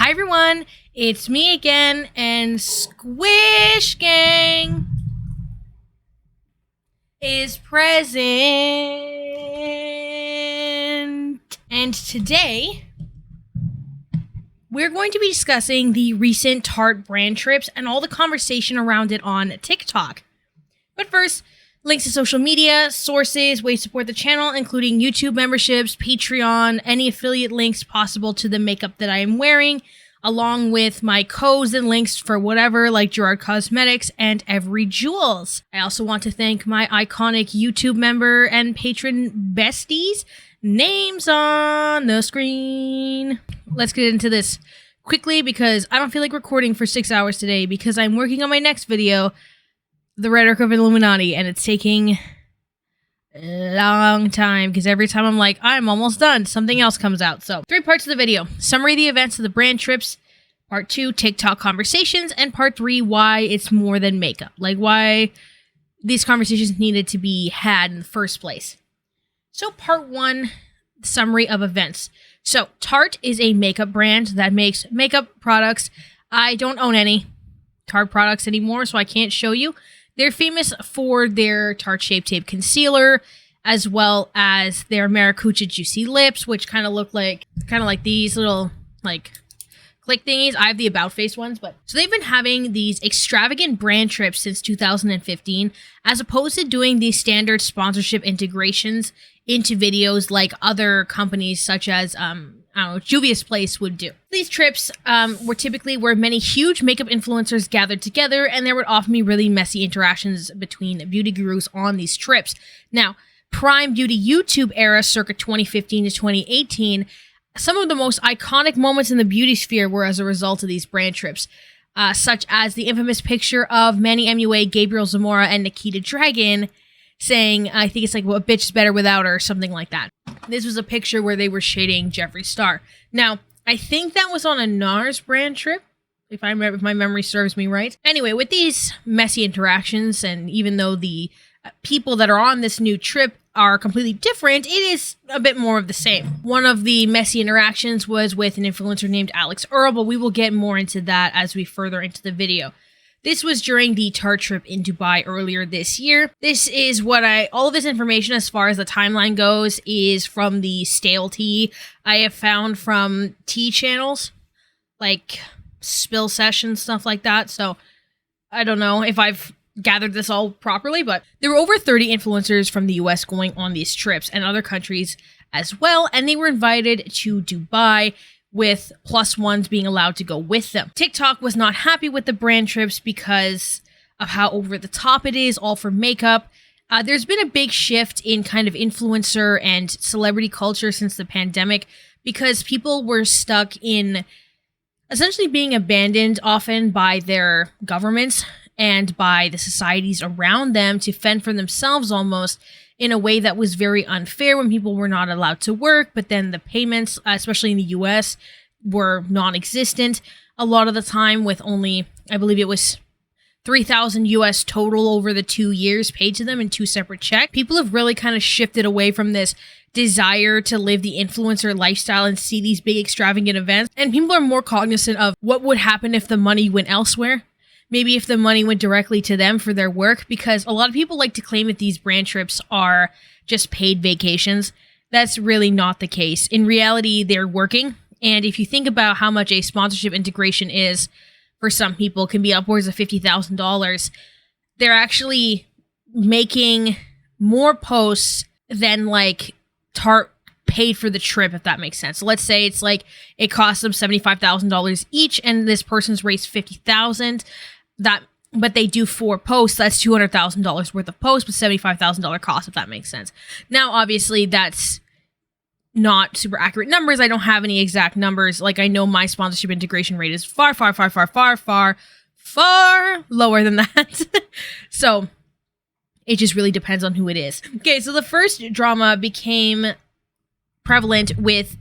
Hi everyone, it's me again, and Squish Gang is present. And today, we're going to be discussing the recent Tarte Brandtrips and all the conversation around it on TikTok. But first, links to social media, sources, ways to support the channel, including YouTube memberships, Patreon, any affiliate links possible to the makeup that I am wearing, along with my codes and links for whatever, like Gerard Cosmetics and Every Jewels. I also want to thank my iconic YouTube member and patron besties. Names on the screen. Let's get into this quickly because I don't feel like recording for 6 hours today because I'm working on my next video, the Rhetoric of Illuminati, and it's taking a long time because every time I'm like, I'm almost done, something else comes out. So 3 parts of the video: summary of the events of the Brandtrips, part 2, TikTok conversations, and part 3, why it's more than makeup, like why these conversations needed to be had in the first place. So part 1, summary of events. So Tarte is a makeup brand that makes makeup products. I don't own any Tarte products anymore, so I can't show you. They're famous for their Tarte Shape Tape Concealer, as well as their Maracuja Juicy Lips, which kind of look like, these little, like, click thingies. I have the About Face ones, but... So they've been having these extravagant brand trips since 2015, as opposed to doing these standard sponsorship integrations into videos like other companies such as, I don't know, Juvia's Place would do. These trips were typically where many huge makeup influencers gathered together, and there would often be really messy interactions between beauty gurus on these trips. Now, prime beauty YouTube era circa 2015 to 2018, some of the most iconic moments in the beauty sphere were as a result of these brand trips, such as the infamous picture of Manny MUA, Gabriel Zamora, and Nikita Dragon saying, I think it's like, well, a bitch is better without her, or something like that. This was a picture where they were shading Jeffree Star. Now, I think that was on a NARS brand trip, if my memory serves me right. Anyway, with these messy interactions, and even though the people that are on this new trip are completely different, it is a bit more of the same. One of the messy interactions was with an influencer named Alex Earl, but we will get more into that as we further into the video. This was during the Tarte trip in Dubai earlier this year. This is what all of this information as far as the timeline goes is from the stale tea I have found from tea channels, like Spill Sessions, stuff like that. So I don't know if I've gathered this all properly, but there were over 30 influencers from the US going on these trips and other countries as well, and they were invited to Dubai, with plus ones being allowed to go with them. TikTok was not happy with the brand trips because of how over the top it is, all for makeup. There's been a big shift in kind of influencer and celebrity culture since the pandemic because people were stuck in essentially being abandoned often by their governments and by the societies around them to fend for themselves almost, in a way that was very unfair when people were not allowed to work, but then the payments, especially in the US, were non-existent a lot of the time, with only, I believe it was $3,000 US total over the 2 years paid to them in 2 separate checks. People have really kind of shifted away from this desire to live the influencer lifestyle and see these big extravagant events, and people are more cognizant of what would happen if the money went elsewhere. Maybe if the money went directly to them for their work, because a lot of people like to claim that these brand trips are just paid vacations. That's really not the case. In reality, they're working. And if you think about how much a sponsorship integration is for some people, can be upwards of $50,000, they're actually making more posts than like Tarte paid for the trip, if that makes sense. So let's say it's like it costs them $75,000 each, and this person's raised $50,000. But they do 4 posts. That's $200,000 worth of posts with $75,000 cost, if that makes sense. Now, obviously, that's not super accurate numbers. I don't have any exact numbers. Like, I know my sponsorship integration rate is far lower than that. So it just really depends on who it is. Okay, so the first drama became prevalent with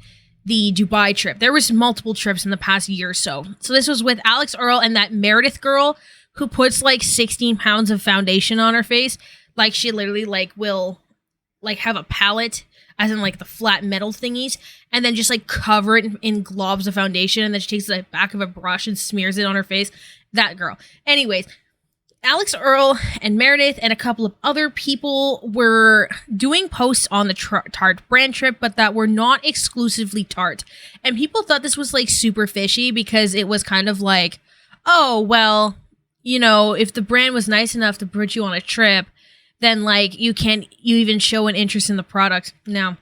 the Dubai trip. There was multiple trips in the past year or so. So this was with Alex Earl and that Meredith girl who puts like 16 pounds of foundation on her face. Like, she literally like will like have a palette as in like the flat metal thingies, and then just like cover it in globs of foundation, and then she takes the back of a brush and smears it on her face. That girl. Anyways, Alex Earl and Meredith and a couple of other people were doing posts on the Tarte brand trip, but that were not exclusively Tarte. And people thought this was like super fishy because it was kind of like, oh, well, you know, if the brand was nice enough to put you on a trip, then like you even show an interest in the product. Now,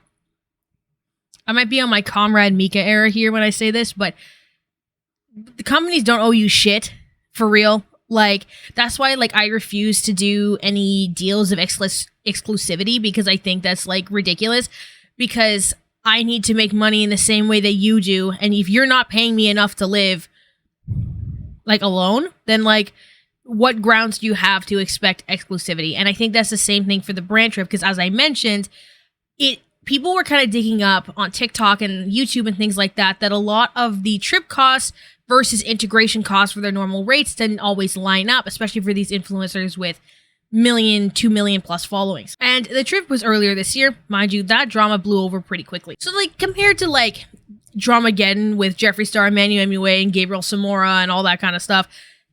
I might be on my Comrade Mika era here when I say this, but the companies don't owe you shit, for real. Like, that's why, like, I refuse to do any deals of exclusivity, because I think that's, like, ridiculous, because I need to make money in the same way that you do, and if you're not paying me enough to live, like, alone, then, like, what grounds do you have to expect exclusivity? And I think that's the same thing for the brand trip, because as I mentioned, people were kind of digging up on TikTok and YouTube and things like that a lot of the trip costs versus integration costs for their normal rates didn't always line up, especially for these influencers with 1 million, 2 million plus followings. And the trip was earlier this year. Mind you, that drama blew over pretty quickly. So, like, compared to, like, Dramageddon with Jeffree Star, Emmanuel MUA, and Gabriel Samora and all that kind of stuff,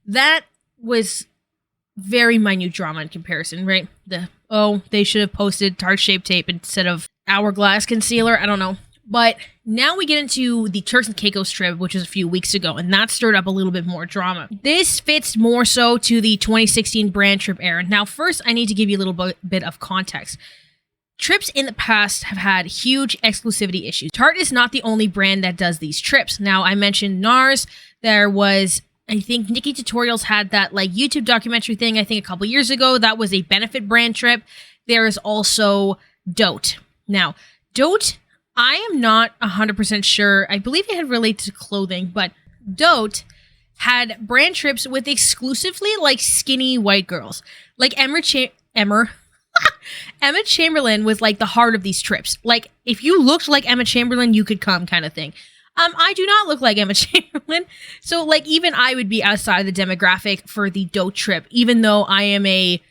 that was very minute drama in comparison, right? They should have posted Tarte Shape Tape instead of Hourglass Concealer. I don't know. But now we get into the Turks and Caicos trip, which was a few weeks ago, and that stirred up a little bit more drama. This fits more so to the 2016 brand trip era. Now, first, I need to give you a little bit of context. Trips in the past have had huge exclusivity issues. Tarte is not the only brand that does these trips. Now, I mentioned NARS. There was, I think, Nikki Tutorials had that like YouTube documentary thing, I think a couple years ago. That was a benefit brand trip. There is also Dote. Now, Dote, I am not 100% sure. I believe it had related to clothing, but Dote had brand trips with exclusively like skinny white girls. Like Emma Chamberlain was like the heart of these trips. Like if you looked like Emma Chamberlain, you could come, kind of thing. I do not look like Emma Chamberlain, so like even I would be outside the demographic for the Dote trip, even though I am a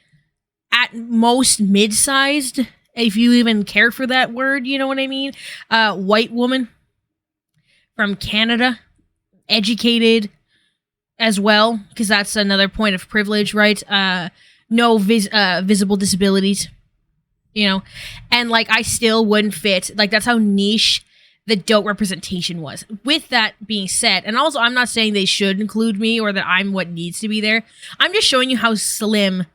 at most mid-sized, if you even care for that word, you know what I mean? White woman from Canada, educated as well, because that's another point of privilege, right? No visible disabilities, you know? And, like, I still wouldn't fit. Like, that's how niche the Dote representation was. With that being said, and also I'm not saying they should include me or that I'm what needs to be there. I'm just showing you how slim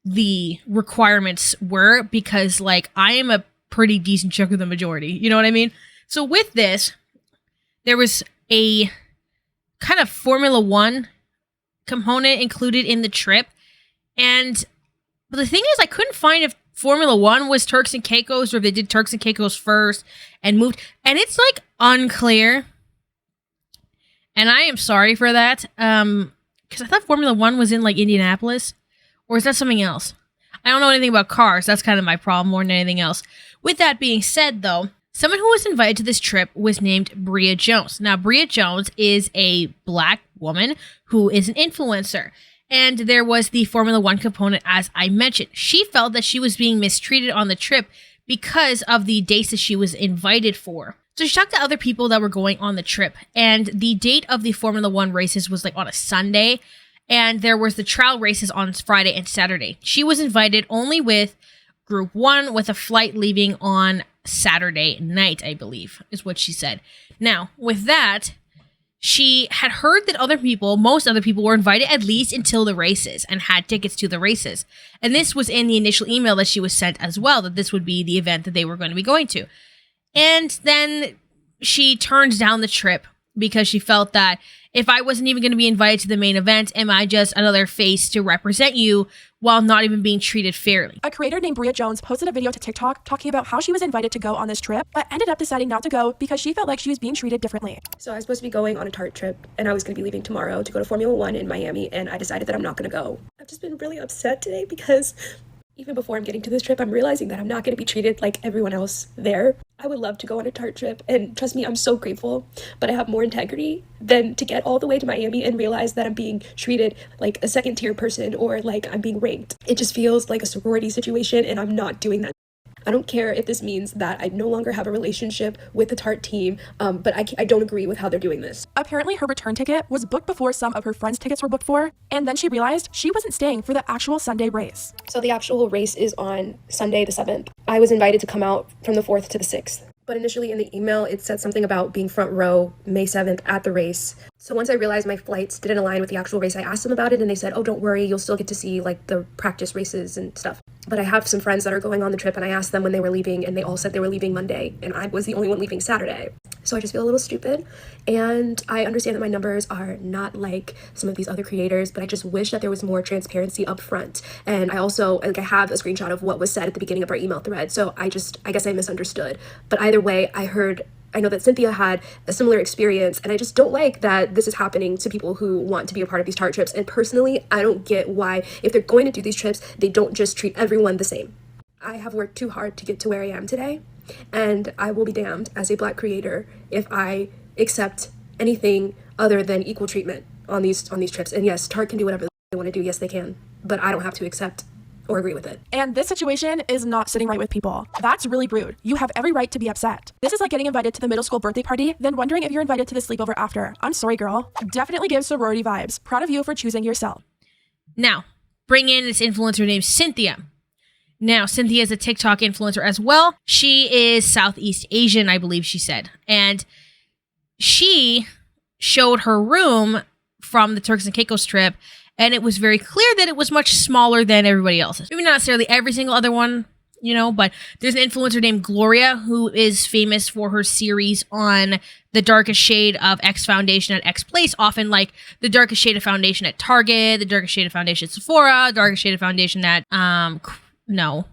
the requirements were, because like I am a pretty decent chunk of the majority, you know what I mean? So with this, there was a kind of Formula One component included in the trip, but the thing is, I couldn't find if Formula One was Turks and Caicos or if they did Turks and Caicos first and moved, and it's like unclear, and I am sorry for that, because I thought Formula One was in like Indianapolis. Or is that something else? I don't know anything about cars. That's kind of my problem more than anything else. With that being said, though, someone who was invited to this trip was named Bria Jones. Now, Bria Jones is a black woman who is an influencer. And there was the Formula One component, as I mentioned. She felt that she was being mistreated on the trip because of the dates that she was invited for. So she talked to other people that were going on the trip. And the date of the Formula One races was like on a Sunday. And there was the trial races on Friday and Saturday. She was invited only with Group 1 with a flight leaving on Saturday night, I believe, is what she said. Now, with that, she had heard that most other people were invited at least until the races and had tickets to the races. And this was in the initial email that she was sent as well, that this would be the event that they were going to be going to. And then she turned down the trip because she felt that if I wasn't even going to be invited to the main event, am I just another face to represent you while not even being treated fairly? A creator named Bria Jones posted a video to TikTok talking about how she was invited to go on this trip, but ended up deciding not to go because she felt like she was being treated differently. So I was supposed to be going on a Tarte trip, and I was going to be leaving tomorrow to go to Formula One in Miami, and I decided that I'm not going to go. I've just been really upset today because even before I'm getting to this trip, I'm realizing that I'm not going to be treated like everyone else there. I would love to go on a Tarte trip, and trust me, I'm so grateful, but I have more integrity than to get all the way to Miami and realize that I'm being treated like a second-tier person or like I'm being ranked. It just feels like a sorority situation, and I'm not doing that. I don't care if this means that I no longer have a relationship with the Tarte team, but I don't agree with how they're doing this. Apparently, her return ticket was booked before some of her friends' tickets were booked for, and then she realized she wasn't staying for the actual Sunday race. So the actual race is on Sunday the 7th. I was invited to come out from the 4th to the 6th. But initially in the email, it said something about being front row May 7th at the race. So once I realized my flights didn't align with the actual race, I asked them about it and they said, oh, don't worry, you'll still get to see like the practice races and stuff. But I have some friends that are going on the trip and I asked them when they were leaving and they all said they were leaving Monday and I was the only one leaving Saturday. So I just feel a little stupid, and I understand that my numbers are not like some of these other creators, but I just wish that there was more transparency up front. And I also, like, I have a screenshot of what was said at the beginning of our email thread, so I guess I misunderstood. But either way, I know that Cynthia had a similar experience, and I just don't like that this is happening to people who want to be a part of these Tarte trips. And personally, I don't get why, if they're going to do these trips, they don't just treat everyone the same. I have worked too hard to get to where I am today, and I will be damned as a Black creator if I accept anything other than equal treatment on these trips. And yes, Tarte can do whatever they want to do. Yes, they can, but I don't have to accept or agree with it. And this situation is not sitting right with people. That's really rude. You have every right to be upset. This is like getting invited to the middle school birthday party, then wondering if you're invited to the sleepover after. I'm sorry, girl. Definitely gives sorority vibes. Proud of you for choosing yourself. Now, bring in this influencer named Cynthia. Now, Cynthia is a TikTok influencer as well. She is Southeast Asian, I believe she said. And she showed her room from the Turks and Caicos trip, and it was very clear that it was much smaller than everybody else's. Maybe not necessarily every single other one, you know, but there's an influencer named Gloria who is famous for her series on the darkest shade of X foundation at X place, often like the darkest shade of foundation at Target, the darkest shade of foundation at Sephora, darkest shade of foundation at, no.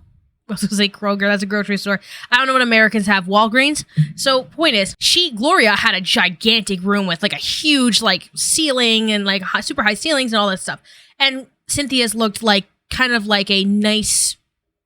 I was gonna say Kroger, that's a grocery store. I don't know what Americans have, Walgreens. So point is, Gloria had a gigantic room with like a huge like ceiling and like super high ceilings and all that stuff. And Cynthia's looked like kind of like a nice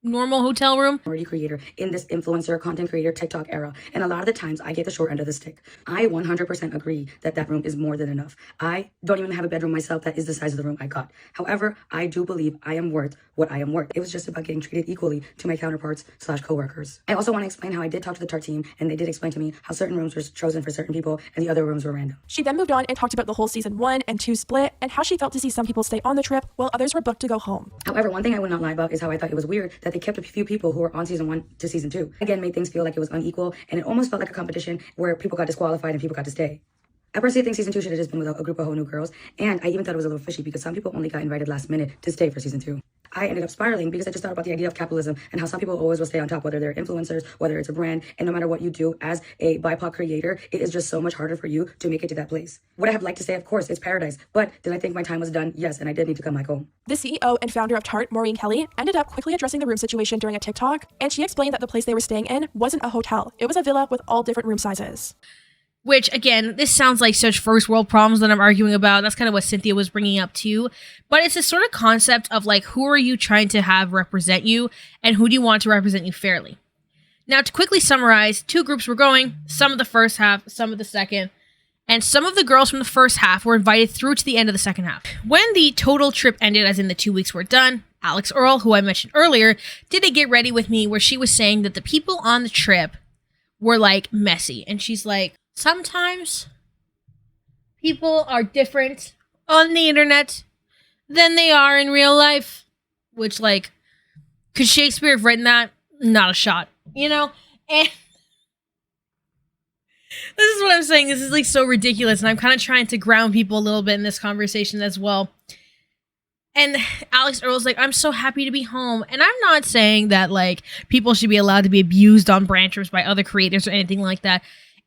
normal hotel room. Creator in this influencer content creator TikTok era, and a lot of the times I get the short end of the stick. I 100% agree that that room is more than enough. I don't even have a bedroom myself that is the size of the room I got. However, I do believe I am worth what I am worth. It was just about getting treated equally to my counterparts / coworkers. I also want to explain how I did talk to the Tarte team, and they did explain to me how certain rooms were chosen for certain people and the other rooms were random. She then moved on and talked about the whole season 1 and 2 split and how she felt to see some people stay on the trip while others were booked to go home. However, one thing I would not lie about is how I thought it was weird that they kept a few people who were on season 1 to season 2. Again, made things feel like it was unequal, and it almost felt like a competition where people got disqualified and people got to stay. I personally think season 2 should have just been with a group of whole new girls, and I even thought it was a little fishy because some people only got invited last minute to stay for season 2. I ended up spiraling because I just thought about the idea of capitalism and how some people always will stay on top, whether they're influencers, whether it's a brand, and no matter what you do as a BIPOC creator, it is just so much harder for you to make it to that place. Would I have liked to say, of course, it's paradise, but did I think my time was done? Yes, and I did need to come back home. The CEO and founder of Tarte, Maureen Kelly, ended up quickly addressing the room situation during a TikTok, and she explained that the place they were staying in wasn't a hotel. It was a villa with all different room sizes. Which, again, this sounds like such first world problems that I'm arguing about. That's kind of what Cynthia was bringing up too. But it's this sort of concept of like, who are you trying to have represent you and who do you want to represent you fairly? Now, to quickly summarize, 2 groups were going, some of the first half, some of the second, and some of the girls from the first half were invited through to the end of the second half. When the total trip ended, as in the 2 weeks were done, Alex Earl, who I mentioned earlier, did a Get Ready With Me where she was saying that the people on the trip were like messy. And she's like, sometimes people are different on the internet than they are in real life. Which, like, could Shakespeare have written that? Not a shot, you know? And this is what I'm saying. This is, like, so ridiculous. And I'm kind of trying to ground people a little bit in this conversation as well. And Alex Earl's like, I'm so happy to be home. And I'm not saying that, like, people should be allowed to be abused on Brandtrips by other creators or anything like that.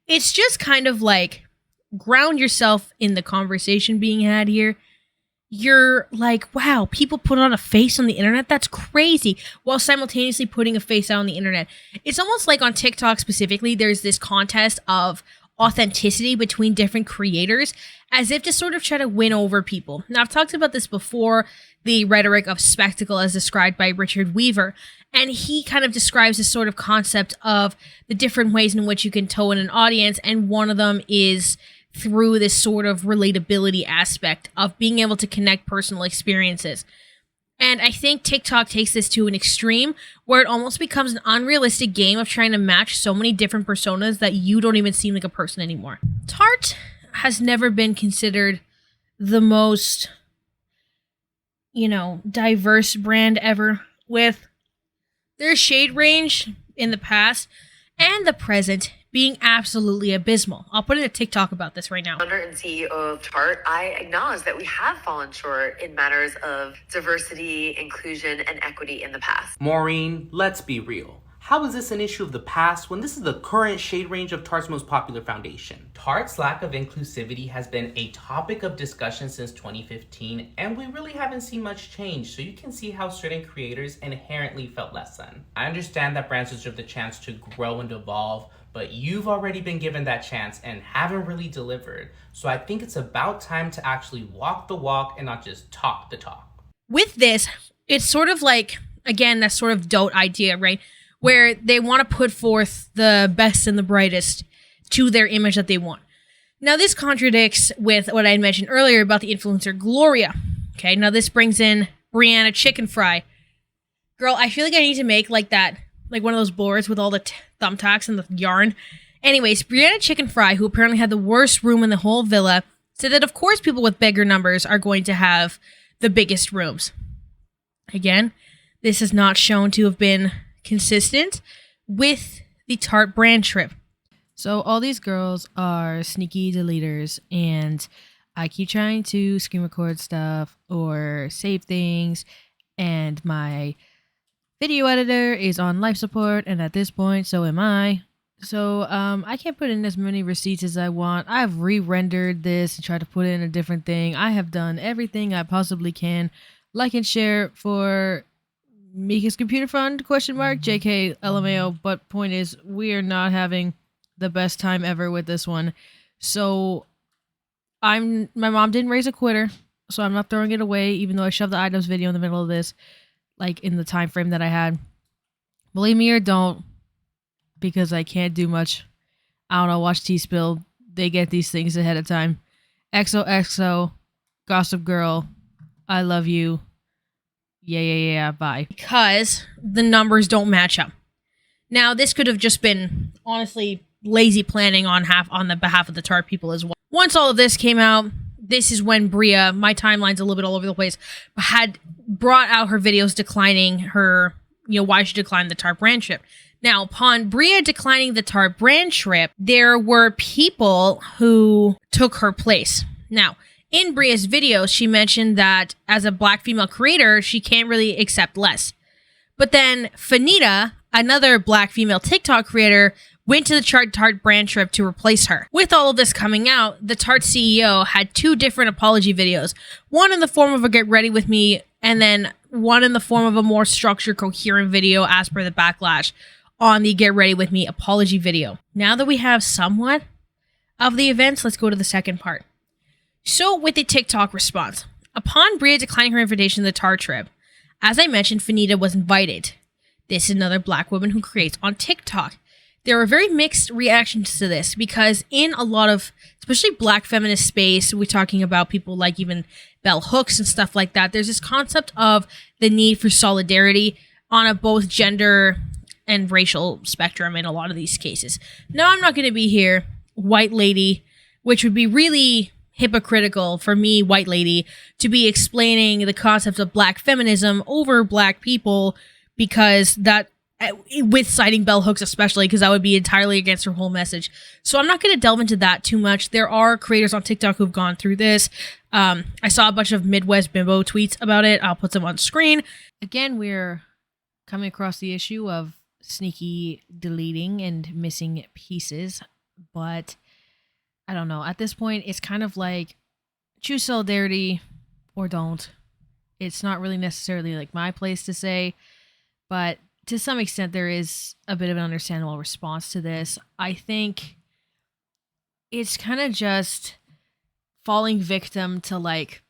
It's just kind of like, ground yourself in the conversation being had here. You're like, wow, people put on a face on the internet? That's crazy. While simultaneously putting a face out on the internet. It's almost like on TikTok specifically, there's this contest of authenticity between different creators as if to sort of try to win over people. Now, I've talked about this before, the rhetoric of spectacle as described by Richard Weaver. And he kind of describes this sort of concept of the different ways in which you can tow in an audience. And one of them is through this sort of relatability aspect of being able to connect personal experiences. And I think TikTok takes this to an extreme where it almost becomes an unrealistic game of trying to match so many different personas that you don't even seem like a person anymore. Tarte has never been considered the most, diverse brand ever, with their shade range in the past and the present being absolutely abysmal. I'll put in a TikTok about this right now. Founder and CEO of Tarte, I acknowledge that we have fallen short in matters of diversity, inclusion, and equity in the past. Maureen, let's be real. How is this an issue of the past when this is the current shade range of Tarte's most popular foundation? Tarte's lack of inclusivity has been a topic of discussion since 2015, and we really haven't seen much change, so you can see how certain creators inherently felt less than. I understand that brands deserve the chance to grow and evolve, but you've already been given that chance and haven't really delivered. So I think it's about time to actually walk the walk and not just talk the talk. With this, it's sort of like, again, that sort of dote idea, right? Where they want to put forth the best and the brightest to their image that they want. Now, this contradicts with what I had mentioned earlier about the influencer Gloria. Okay, now this brings in Brianna Chicken Fry. Girl, I feel like I need to make like one of those boards with all the thumbtacks and the yarn. Anyways, Brianna Chicken Fry, who apparently had the worst room in the whole villa, said that of course people with bigger numbers are going to have the biggest rooms. Again, this is not shown to have been consistent with the Tarte brand trip. So all these girls are sneaky deleters, and I keep trying to screen record stuff or save things, and my video editor is on life support, and at this point, so am I. So I can't put in as many receipts as I want. I've re-rendered this and tried to put in a different thing. I have done everything I possibly can. Like and share for Mika's Computer Fund, ? JK, LMAO, but point is, we are not having the best time ever with this one. So my mom didn't raise a quitter, so I'm not throwing it away, even though I shoved the items video in the middle of this, like in the time frame that I had. Believe me or don't, because I can't do much. I don't know, watch T-Spill. They get these things ahead of time. XOXO, Gossip Girl, I love you. Yeah, bye. Because the numbers don't match up. Now, this could have just been, honestly, lazy planning on the behalf of the Tarte people as well. Once all of this came out, this is when Bria, my timeline's a little bit all over the place, had brought out her videos declining her, why she declined the Tarte brand trip. Now, upon Bria declining the Tarte brand trip, there were people who took her place. Now, in Bria's videos, she mentioned that as a black female creator, she can't really accept less. But then Fanita, another black female TikTok creator, went to the Tarte brand trip to replace her. With all of this coming out, the Tarte CEO had 2 different apology videos. One in the form of a get ready with me, and then one in the form of a more structured, coherent video as per the backlash on the get ready with me apology video. Now that we have somewhat of the events, let's go to the second part. So with the TikTok response, upon Bria declining her invitation to the Tarte trip, as I mentioned, Fanita was invited. This is another black woman who creates on TikTok. There were very mixed reactions to this because in a lot of, especially black feminist space, we're talking about people like even bell hooks and stuff like that. There's this concept of the need for solidarity on a both gender and racial spectrum in a lot of these cases. Now, I'm not going to be here, white lady, which would be really hypocritical for me, white lady, to be explaining the concept of black feminism over black people, because that, with citing bell hooks especially, because that would be entirely against her whole message. So I'm not going to delve into that too much. There are creators on TikTok who've gone through this. I saw a bunch of Midwest bimbo tweets about it. I'll put them on screen. Again, we're coming across the issue of sneaky deleting and missing pieces, but I don't know. At this point, it's kind of like choose solidarity or don't. It's not really necessarily like my place to say, but to some extent, there is a bit of an understandable response to this. I think it's kind of just falling victim to like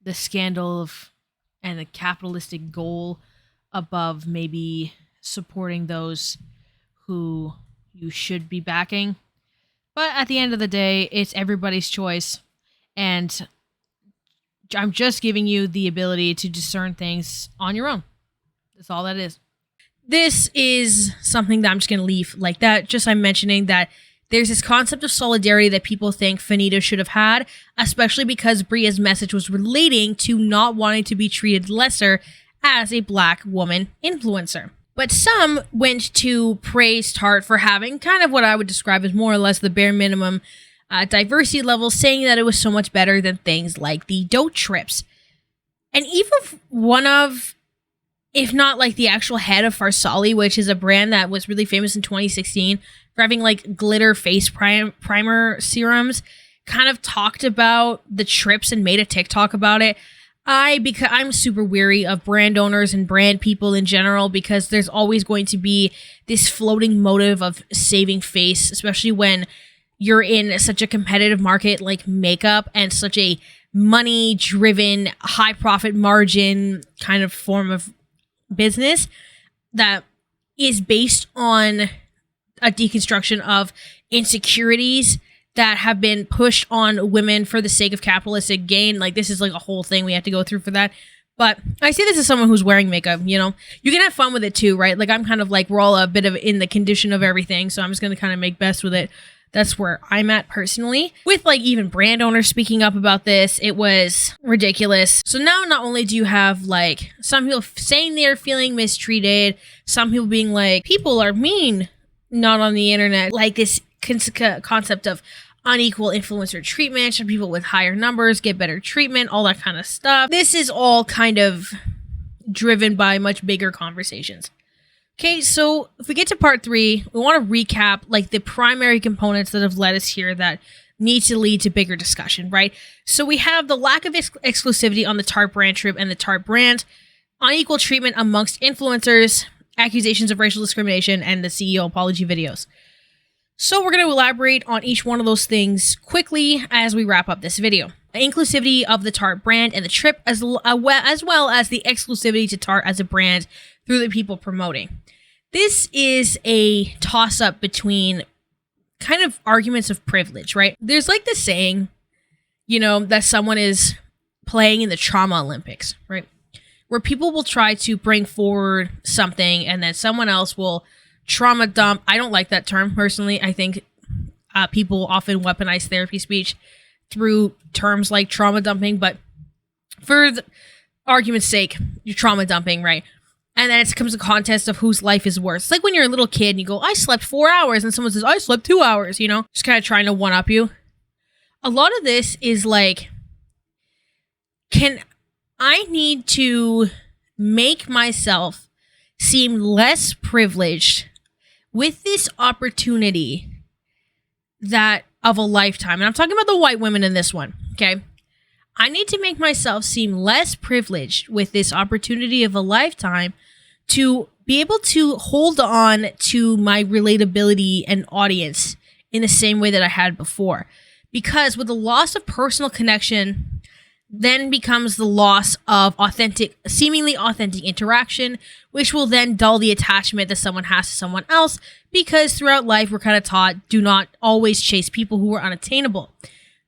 the scandal of and the capitalistic goal above maybe supporting those who you should be backing. But at the end of the day, it's everybody's choice. And I'm just giving you the ability to discern things on your own. That's all that is. This is something that I'm just going to leave like that. Just I'm mentioning that there's this concept of solidarity that people think Fanita should have had, especially because Bria's message was relating to not wanting to be treated lesser as a Black woman influencer. But some went to praise Tarte for having kind of what I would describe as more or less the bare minimum diversity level, saying that it was so much better than things like the Dote Trips. And even one of, if not like the actual head of Farsali, which is a brand that was really famous in 2016 for having like glitter face primer serums, kind of talked about the trips and made a TikTok about it. Because I'm super weary of brand owners and brand people in general, because there's always going to be this floating motive of saving face, especially when you're in such a competitive market like makeup and such a money-driven, high-profit margin kind of form of business that is based on a deconstruction of insecurities that have been pushed on women for the sake of capitalistic gain. Like, this is like a whole thing we have to go through for that. But I say this as someone who's wearing makeup, you know, you can have fun with it too, right? Like, I'm kind of like, we're all a bit of in the condition of everything, so I'm just going to kind of make best with it. That's where I'm at personally. With like even brand owners speaking up about this, it was ridiculous. So now not only do you have like some people saying they're feeling mistreated, some people being like, people are mean, not on the internet, like this concept of unequal influencer treatment, some people with higher numbers get better treatment, all that kind of stuff. This is all kind of driven by much bigger conversations. Okay, so if we get to part 3, we want to recap like the primary components that have led us here that need to lead to bigger discussion, right? So we have the lack of exclusivity on the Tarte Brandtrip and the Tarte brand, unequal treatment amongst influencers, accusations of racial discrimination, and the CEO apology videos. So we're going to elaborate on each one of those things quickly as we wrap up this video. The inclusivity of the Tarte brand and the trip, as well as the exclusivity to Tarte as a brand through the people promoting. This is a toss-up between kind of arguments of privilege, right? There's like this saying, you know, that someone is playing in the trauma Olympics, right? Where people will try to bring forward something and then someone else will trauma dump. I don't like that term personally. I think people often weaponize therapy speech through terms like trauma dumping, but for the argument's sake, you're trauma dumping, right? And then it becomes a contest of whose life is worse. It's like when you're a little kid and you go, I slept 4 hours, and someone says, I slept 2 hours, you know? Just kind of trying to one-up you. A lot of this is like, I need to make myself seem less privileged with this opportunity that of a lifetime. And I'm talking about the white women in this one, okay? I need to make myself seem less privileged with this opportunity of a lifetime to be able to hold on to my relatability and audience in the same way that I had before. Because with the loss of personal connection, then becomes the loss of seemingly authentic interaction, which will then dull the attachment that someone has to someone else, because throughout life we're kind of taught, do not always chase people who are unattainable.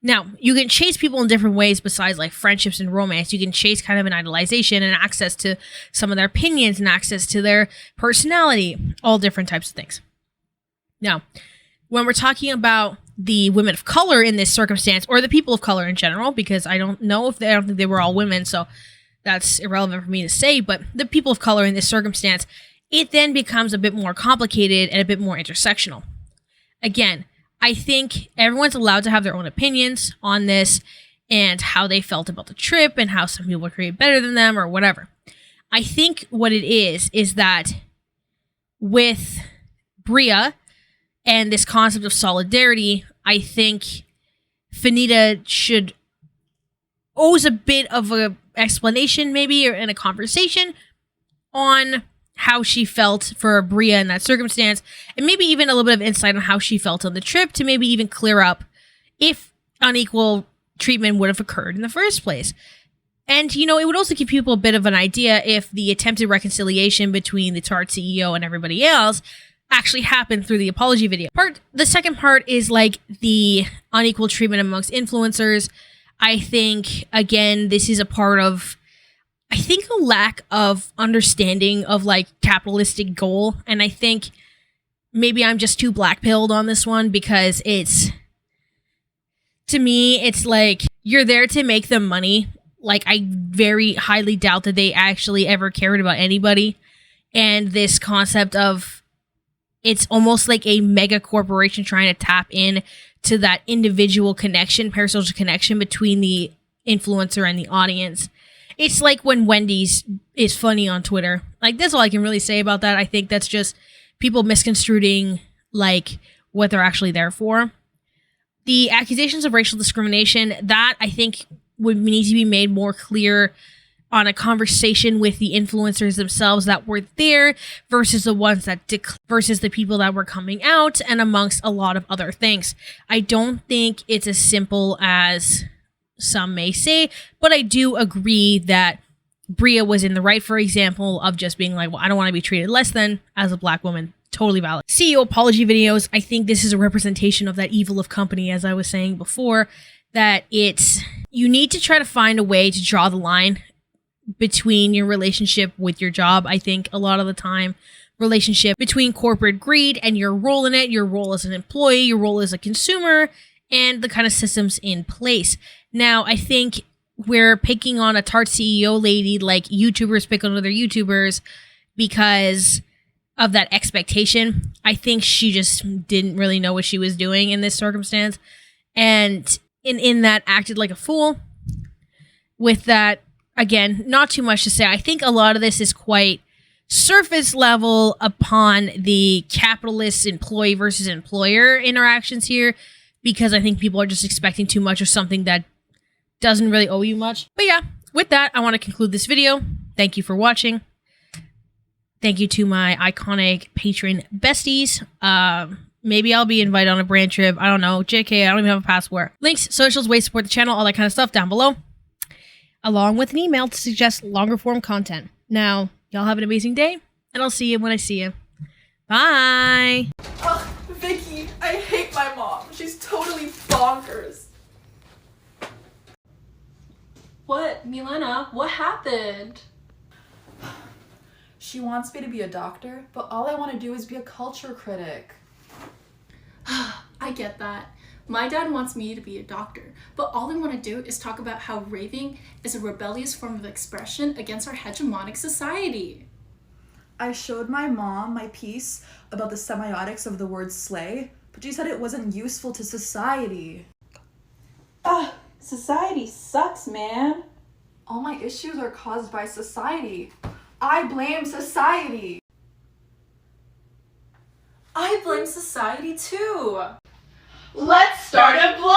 Now, you can chase people in different ways besides like friendships and romance. You can chase kind of an idolization and access to some of their opinions and access to their personality, all different types of things. Now, when we're talking about the women of color in this circumstance, or the people of color in general, because I don't think they were all women, so that's irrelevant for me to say, but the people of color in this circumstance, it then becomes a bit more complicated and a bit more intersectional. Again, I think everyone's allowed to have their own opinions on this and how they felt about the trip and how some people were treated better than them or whatever. I think what it is that with Bria and this concept of solidarity, I think Fanita owes a bit of a explanation maybe, or in a conversation on how she felt for Bria in that circumstance, and maybe even a little bit of insight on how she felt on the trip to maybe even clear up if unequal treatment would have occurred in the first place. And, you know, it would also give people a bit of an idea if the attempted reconciliation between the Tarte CEO and everybody else actually happened through the apology video. The second part is like the unequal treatment amongst influencers. I think, again, this is a part of, I think, a lack of understanding of like capitalistic goal. And I think maybe I'm just too black-pilled on this one because it's, to me, it's like you're there to make them money. Like, I very highly doubt that they actually ever cared about anybody. And this concept of it's almost like a mega corporation trying to tap in to that individual connection, parasocial connection between the influencer and the audience. It's like when Wendy's is funny on Twitter. Like, that's all I can really say about that. I think that's just people misconstruing like what they're actually there for. The accusations of racial discrimination, that I think would need to be made more clear on a conversation with the influencers themselves that were there versus the ones that versus the people that were coming out, and amongst a lot of other things. I don't think it's as simple as some may say, but I do agree that Bria was in the right, for example, of just being like, well, I don't want to be treated less than as a black woman. Totally valid. CEO apology videos. I think this is a representation of that evil of company, as I was saying before, that it's, you need to try to find a way to draw the line between your relationship with your job. I think a lot of the time, relationship between corporate greed and your role in it, your role as an employee, your role as a consumer, and the kind of systems in place. Now, I think we're picking on a Tarte CEO lady like YouTubers pick on other YouTubers because of that expectation. I think she just didn't really know what she was doing in this circumstance, and in that acted like a fool. With that, again, not too much to say. I think a lot of this is quite surface level upon the capitalist employee versus employer interactions here, because I think people are just expecting too much of something that doesn't really owe you much. But yeah, with that, I want to conclude this video. Thank you for watching. Thank you to my iconic patron besties. Maybe I'll be invited on a brand trip. I don't know. JK, I don't even have a passport. Links, socials, ways to support the channel, all that kind of stuff down below, along with an email to suggest longer form content. Now, y'all have an amazing day, and I'll see you when I see you. Bye! Ugh, Vicky, I hate my mom. She's totally bonkers. What, Milena? What happened? She wants me to be a doctor, but all I want to do is be a culture critic. I get that. My dad wants me to be a doctor, but all I want to do is talk about how raving is a rebellious form of expression against our hegemonic society. I showed my mom my piece about the semiotics of the word slay, but she said it wasn't useful to society. Ugh, society sucks, man. All my issues are caused by society. I blame society. I blame society too. Let's start a blog!